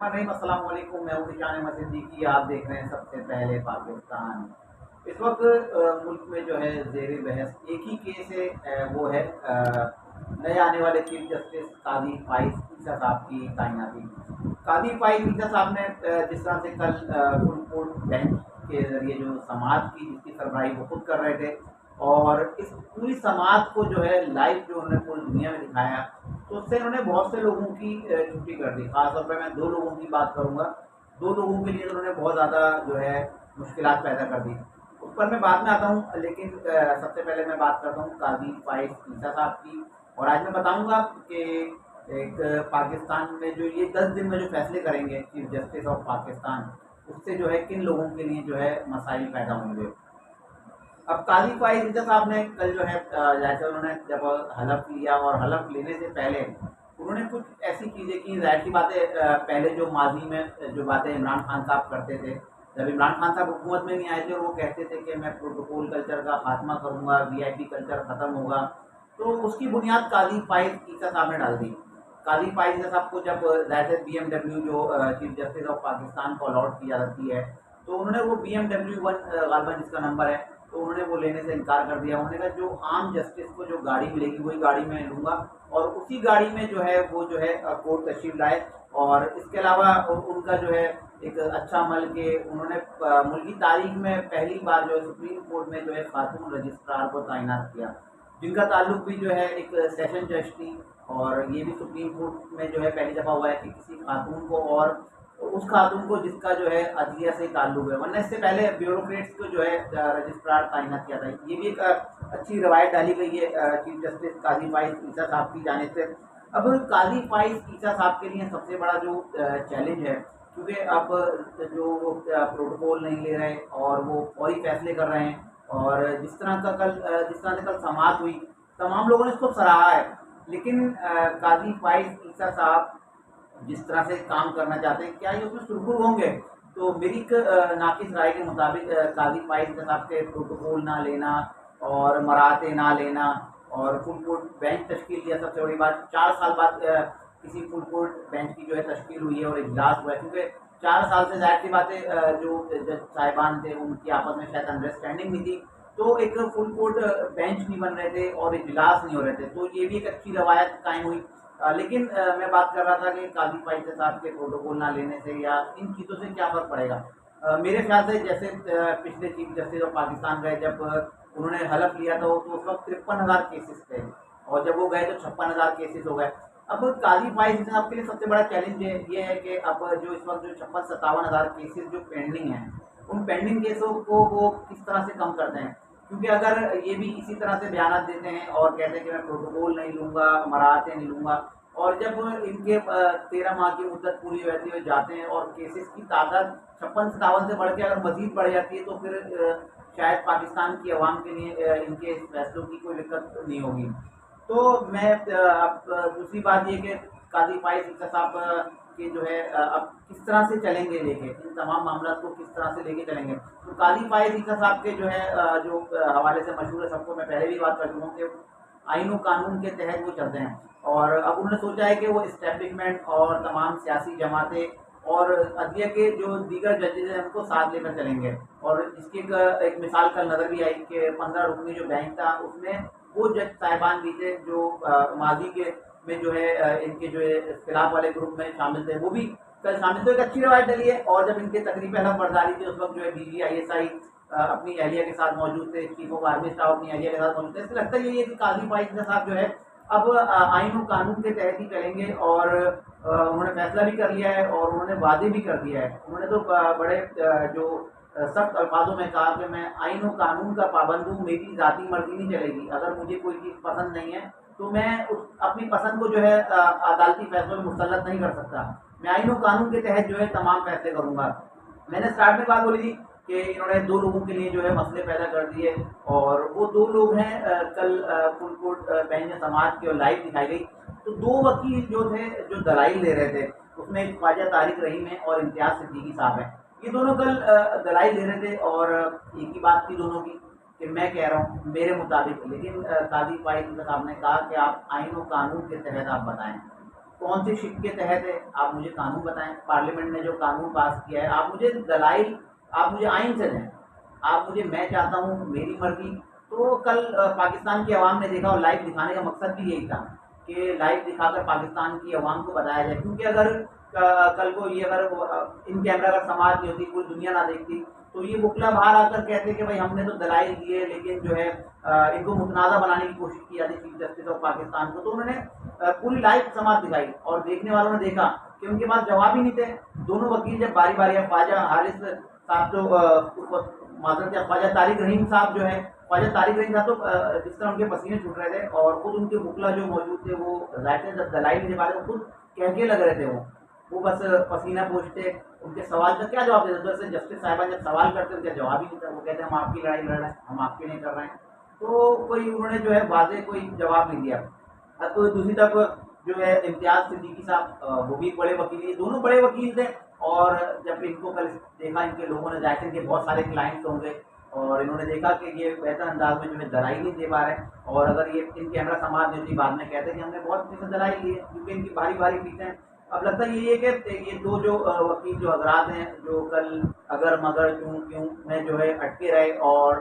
नहीं, अस्सलाम वालेकुम। मैं हूँ निशान अहमद सिद्दीकी। आप देख रहे हैं सबसे पहले पाकिस्तान। इस वक्त मुल्क में जो है ज़ेर बहस एक ही केस है। वो है नए आने वाले चीफ जस्टिस कादी फाइज ईसा साहब की तैनाती। कादी फाइज ईसा साहब ने जिस तरह से कल फुल कोर्ट बेंच के जरिए जो समाअत की, जिसकी सरबराही वो खुद कर रहे थे, और इस पूरी समाअत को जो है लाइव जो उन्होंने पूरी दुनिया में दिखाया, तो उससे उन्होंने बहुत से लोगों की छुट्टी कर दी। खासतौर पर मैं दो लोगों की बात करूंगा। दो लोगों के लिए तो उन्होंने बहुत ज़्यादा जो है मुश्किलात पैदा कर दी। उस पर मैं बाद में आता हूँ, लेकिन सबसे पहले मैं बात करता हूँ कादी फाइज ईसा साहब की। और आज मैं बताऊंगा कि एक पाकिस्तान में जो ये 10 दिन में जो फैसले करेंगे चीफ जस्टिस ऑफ पाकिस्तान, उससे जो है किन लोगों के लिए जो है मसाइल पैदा होंगे। अब काजी फाइज ईसा साहब ने कल जो है जैसे उन्होंने जब हलफ लिया, और हलफ लेने से पहले उन्होंने कुछ ऐसी चीज़ें की, ज़ाहिर सी बात है। पहले जो माजी में जो बातें इमरान खान साहब करते थे, जब इमरान खान साहब हुकूमत में नहीं आए थे और वो कहते थे कि मैं प्रोटोकॉल कल्चर का खात्मा करूँगा, वीआईपी कल्चर ख़त्म होगा, तो उसकी बुनियाद काजी फाइज ईसा साहब ने डाल दी। काजी फाइज ईसा साहब को जब ज़ाहिर से BMW जो चीफ जस्टिस ऑफ पाकिस्तान को अलॉट की जाती है, तो उन्होंने वो BMW 1 गालबन जिसका नंबर है, तो उन्होंने वो लेने से इनकार कर दिया। उन्होंने कहा जो आम जस्टिस को जो गाड़ी मिलेगी वही गाड़ी मैं लूँगा, और उसी गाड़ी में जो है वो जो है कोर्ट तशरीफ लाए। और इसके अलावा उनका जो है एक अच्छा अमल के उन्होंने मुल्क की तारीख में पहली बार जो है सुप्रीम कोर्ट में जो है खातून रजिस्ट्रार को तैनात किया, जिनका ताल्लुक भी जो है एक सेशन जज थी। और ये भी सुप्रीम कोर्ट में जो है पहली दफ़ा हुआ है कि किसी खातून को, और उस खातून को जिसका जो है अदलिया से ताल्लुक है, वरना इससे पहले ब्यूरोक्रेट्स को जो है रजिस्ट्रार तैनात किया था। ये भी एक अच्छी रवायत डाली गई है चीफ जस्टिस काजी फाइज ईसा साहब की जानिब से। अब काजी फाइज ईसा साहब के लिए सबसे बड़ा जो चैलेंज है, क्योंकि अब जो वो प्रोटोकॉल नहीं ले रहे और वो फौरी फैसले कर रहे हैं, और जिस तरह से कल समाअत हुई, तमाम लोगों ने इसको सराहा है। लेकिन काजी फाइज ईसा साहब जिस तरह से काम करना चाहते हैं, क्या ये उसमें सुरखुर होंगे? तो मेरी एक नाकिस राय के मुताबिक काजी फाइज साहब के प्रोटोकॉल ना लेना और मराहते ना लेना और फुल कोर्ट बेंच तश्कील दिया, सबसे बड़ी बात 4 साल बाद किसी फुल कोर्ट बेंच की जो है तश्कील हुई है और इजलास हुआ है, क्योंकि 4 साल से ज़ाहिर सी बात है जो जज साहिबान थे उनकी आपस में शायद अंडरस्टैंडिंग नहीं थी, तो एक फुल कोर्ट बेंच नहीं बन रहे थे और इजलास नहीं हो रहे थे, तो ये भी एक अच्छी रवायत कायम हुई। लेकिन मैं बात कर रहा था कि काजी फाइज साहब के प्रोटोकॉल ना लेने से या इन चीज़ों से क्या फ़र्क पड़ेगा। मेरे ख्याल से जैसे पिछले चीफ जस्टिस ऑफ पाकिस्तान गए, जब उन्होंने हलफ लिया था, तो उस वक्त 53,000 केसेस थे, और जब वो गए तो 56,000 केसेस हो गए। अब काजी फाइज साहब के लिए सबसे बड़ा चैलेंज ये है कि अब जो इस वक्त जो 56-57,000 केसेस जो पेंडिंग हैं, उन पेंडिंग केसों को वो किस तरह से कम करते हैं। क्योंकि अगर ये भी इसी तरह से बयान देते हैं और कहते हैं कि मैं प्रोटोकॉल नहीं लूँगा, मराहतें नहीं लूँगा, और जब इनके 13 माह की मुद्दत पूरी होती है, जाते हैं और केसेस की तादाद 56-57 से बढ़ के अगर मजीद बढ़ जाती है, तो फिर शायद पाकिस्तान की आवाम के लिए इनके इस फैसलों की कोई दिक्कत नहीं होगी। तो मैं अब दूसरी बात ये कि काजी फाइज ईसा साहब के जो है अब किस तरह से चलेंगे, लेके इन तमाम मामला को किस तरह से लेके चलेंगे। तो काजी फाइज ईसा साहब के जो है जो हवाले से मशहूर है, सबको मैं पहले भी बात कर चुका हूँ कि आइन कानून के तहत वो चलते हैं। और अब उन्होंने सोचा है कि वो इस्टेब्लिशमेंट और तमाम सियासी जमातें और अदलिया के जो दीगर जजेज हैं उनको साथ लेकर चलेंगे। और इसकी एक मिसाल कल नज़र भी आई कि 15 रुकनी जो बेंच था, उसमें वो जज साहिबान भी थे जो माजी के में जो है इनके जो है खिलाफ वाले ग्रुप में शामिल थे, वो भी कल शामिल। तो एक अच्छी रवायत डली है। और जब इनके तकरीब हलफ बर्दारी थी, उस वक्त जो है DGISI अपनी एहलिया के साथ मौजूद थे, चीफ ऑफ आर्मी स्टाफ अपनी एहलिया के साथ मौजूद थे। इससे लगता है ये कि काजी फाइज साहब जो है अब आइन और कानून के तहत ही चलेंगे, और उन्होंने फैसला भी कर लिया है और उन्होंने वादे भी कर दिया है। उन्होंने तो बड़े जो सख्त अल्फाजों में कहा कि मैं आइन और कानून का पाबंद हूँ, मेरी ज़ाती मर्जी नहीं चलेगी, अगर मुझे कोई चीज़ पसंद नहीं है तो मैं अपनी पसंद को जो है अदालती फैसलों में मुसल्लत नहीं कर सकता। मैं आइन और कानून के तहत जो है तमाम फैसले करूँगा। मैंने स्टार्ट में बात बोली थी कि इन्होंने दो लोगों के लिए जो है मसले पैदा कर दिए, और वो दो लोग हैं कल फुल कोर्ट बेंच में समाअत की और लाइव दिखाई गई। तो दो वकील जो थे जो दलाइल दे रहे थे, उसमें एक ख्वाजा तारिक रहीम है और इम्तियाज सिद्दीकी साहब हैं। ये दोनों कल दलाइल दे रहे थे, और एक ही बात थी दोनों की कि मैं कह रहा हूँ मेरे मुताबिक। लेकिन काजी फाइज साहब ने कहा कि आप आइन और कानून के तहत आप बताएं। کون سی شک کے تحت ہے، آپ مجھے قانون بتائیں، پارلیمنٹ نے جو قانون پاس کیا ہے، آپ مجھے دلائل، آپ مجھے آئین سے دیں، آپ مجھے، میں چاہتا ہوں میری مرضی۔ تو کل پاکستان کی عوام نے دیکھا، اور لائیو دکھانے کا مقصد بھی یہی تھا کہ لائیو دکھا کر پاکستان کی عوام کو بتایا جائے، کیونکہ اگر کل کو یہ اگر ان کیمرہ اگر سماعت نہیں ہوتی، پوری دنیا نہ دیکھتی، تو یہ وکلا باہر آ کر کہتے کہ بھائی ہم نے تو دلائل دیے، لیکن جو ہے ان کو متنازع بنانے کی کوشش کی جاتی چیف جسٹس آف پاکستان کو۔ تو انہوں نے پوری لائیو سماعت دکھائی، اور دیکھنے والوں نے دیکھا کہ ان کے پاس جواب ہی نہیں تھے۔ دونوں وکیل جب باری باری، اب خواجہ حارث صاحب جو معذرت خواجہ طارق رحیم صاحب جو ہے، خواجہ طارق رحیم صاحب تو جس طرح ان کے پسینے چھوٹ رہے تھے، اور خود ان کے وکلا جو موجود تھے وہ ظاہر سے جب دلائل کے بارے میں خود کہنے لگ رہے تھے، وہ بس پسینہ پوچھتے، ان کے سوال کا کیا جواب دیتے؟ جیسے جسٹس صاحبان جب سوال کرتے ان کا جواب ہی نہیں تھا، وہ کہتے ہیں ہم آپ کی لڑائی لڑ رہے ہیں، ہم آپ کی نہیں کر رہے ہیں۔ تو کوئی انہوں نے جو ہے واضح کوئی جواب نہیں دیا۔ اب دوسری طرف جو ہے امتیاز صدیقی صاحب، وہ بھی بڑے وکیل، یہ دونوں بڑے وکیل تھے، اور جب ان کو کل دیکھا، ان کے لوگوں نے ظاہر کے بہت سارے کلائنٹس ہوں گے، اور انہوں نے دیکھا کہ یہ بہتر انداز میں جو ہے دلائل نہیں دے پا رہے، اور اگر یہ ان کیمرہ سماعت نہیں ہوتی، بعد میں کہتے ہیں کہ ہم نے بہت اچھے سے دلائل دی ہے، کیونکہ ان کی بھاری بھاری فیسیں ہیں۔ اب لگتا یہ ہے کہ یہ دو جو وکیل جو حضرات ہیں، جو کل اگر مگر کیوں میں جو ہے اٹکے رہے، اور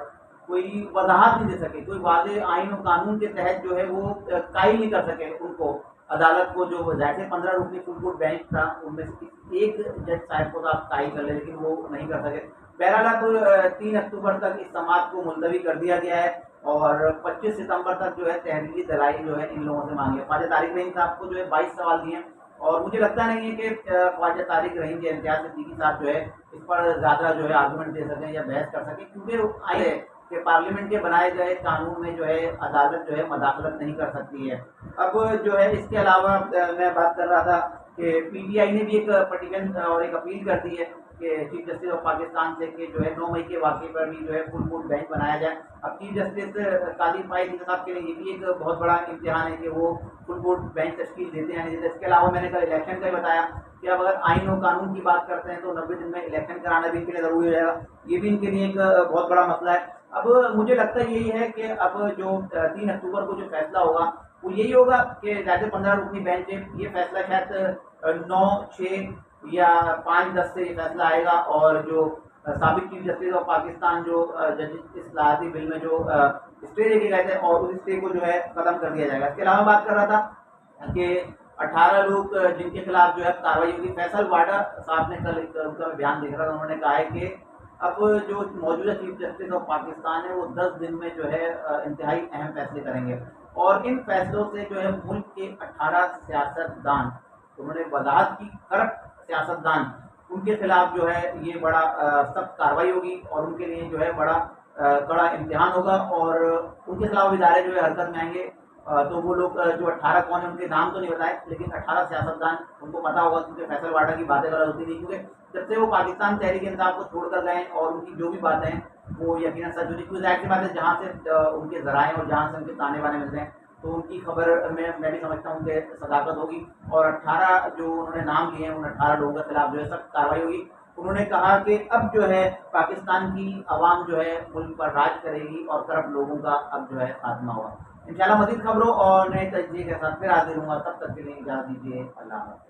کوئی وضاحت نہیں دے سکے، کوئی واضح آئین و قانون کے تحت جو ہے وہ قائل نہیں کر سکے ان کو، عدالت کو، جو ظاہر سے 15 رکنی فل کوٹ بینچ تھا، ان میں سے ایک جج صاحب کو تو آپ قائل کر لیں، لیکن وہ نہیں کر سکے۔ بہرحال اب 3 اکتوبر تک اس سماعت کو ملتوی کر دیا گیا ہے، اور 25 ستمبر تک جو ہے تحریری دلائل جو ہے ان لوگوں سے مانگی ہے۔ خواجہ طارق رحیم صاحب کو جو ہے 22 سوال دیے ہیں، اور مجھے لگتا نہیں ہے کہ خواجہ طارق رحیم کے امتیاز صدیقی صاحب جو ہے اس پر زیادہ جو ہے آرگومنٹ دے سکیں یا بحث کر سکیں، کیونکہ آئے ہے کہ پارلیمنٹ کے بنائے گئے قانون میں جو ہے عدالت جو ہے مداخلت نہیں کر سکتی ہے۔ اب جو ہے اس کے علاوہ میں بات کر رہا تھا کہ پی ٹی آئی نے بھی ایک پٹیشن اور ایک اپیل کر دی ہے کہ چیف جسٹس آف پاکستان سے کہ جو ہے 9 مئی کے واقعے پر بھی جو ہے فل کوٹ بینچ بنایا جائے۔ اب چیف جسٹس قاضی فائز صاحب کے لیے یہ بھی ایک بہت بڑا امتحان ہے کہ وہ فل کوٹ بینچ تشکیل دیتے ہیں۔ اس کے علاوہ میں نے کل الیکشن کا ہی بتایا کہ اب اگر آئین و قانون کی بات کرتے ہیں تو 90 دن میں الیکشن کرانا بھی ان کے لیے ضروری ہو جائے گا، یہ بھی ان کے لیے ایک بہت بڑا مسئلہ ہے۔ اب مجھے لگتا یہی ہے کہ اب جو 3 اکتوبر کو جو فیصلہ ہوگا وہ یہی ہوگا کہ زیادہ 15 رکنی بینچ ہے، یہ فیصلہ شاید 9/6 یا 5/10 سے یہ فیصلہ آئے گا، اور جو سابق چیف جسٹس آف پاکستان جو ججز اصلاحاتی بل میں جو اسٹے دے کے گئے تھے، اور اس اسٹے کو جو ہے ختم کر دیا جائے گا۔ اس کے علاوہ بات کر رہا تھا کہ 18 لوگ جن کے خلاف جو ہے کارروائی ہوگی۔ فیصل واڈا صاحب نے کل ان کا بیان دیکھ رہا تھا، انہوں نے کہا ہے کہ اب جو موجودہ چیف جسٹس آف پاکستان ہے وہ 10 دن میں جو ہے انتہائی اہم فیصلے کریں گے، اور ان فیصلوں سے جو ہے ملک کے 18 سیاستدان، انہوں نے وضاحت کی، کرپٹ سیاستدان، ان کے خلاف جو ہے یہ بڑا سخت کارروائی ہوگی، اور ان کے لیے جو ہے بڑا کڑا امتحان ہوگا، اور ان کے خلاف ادارے جو ہے حرکت میں آئیں گے۔ تو وہ لوگ جو 18 کون ہیں، ان کے نام تو نہیں بتائے، لیکن 18 سیاستدان ان کو پتا ہوگا، کیونکہ فیصل واڈا کی باتیں غلط ہوتی نہیں، کیونکہ جب سے وہ پاکستان تحریک انصاف کو چھوڑ کر گئے، اور ان کی جو بھی باتیں ہیں وہ یقیناً سچ ہوتی، کیونکہ ظاہر سی بات ہے جہاں سے ان کے ذرائع اور جہاں سے ان کے تانے بانے ملتے ہیں، تو ان کی خبر میں بھی سمجھتا ہوں کہ صداقت ہوگی، اور 18 جو انہوں نے نام لیے ہیں ان 18 لوگوں کے خلاف جو ہے سخت کارروائی ہوگی۔ انہوں نے کہا کہ اب جو ہے پاکستان کی عوام جو ہے ملک پر راج کرے گی، اور کرپٹ لوگوں کا اب جو ہے خاتمہ ہوگا۔ انشاءاللہ مزید خبروں اور نئے تجزیے کے ساتھ پھر حاضر ہوں گا، تب تک کے لیے اجازت دیجیے، اللہ حافظ۔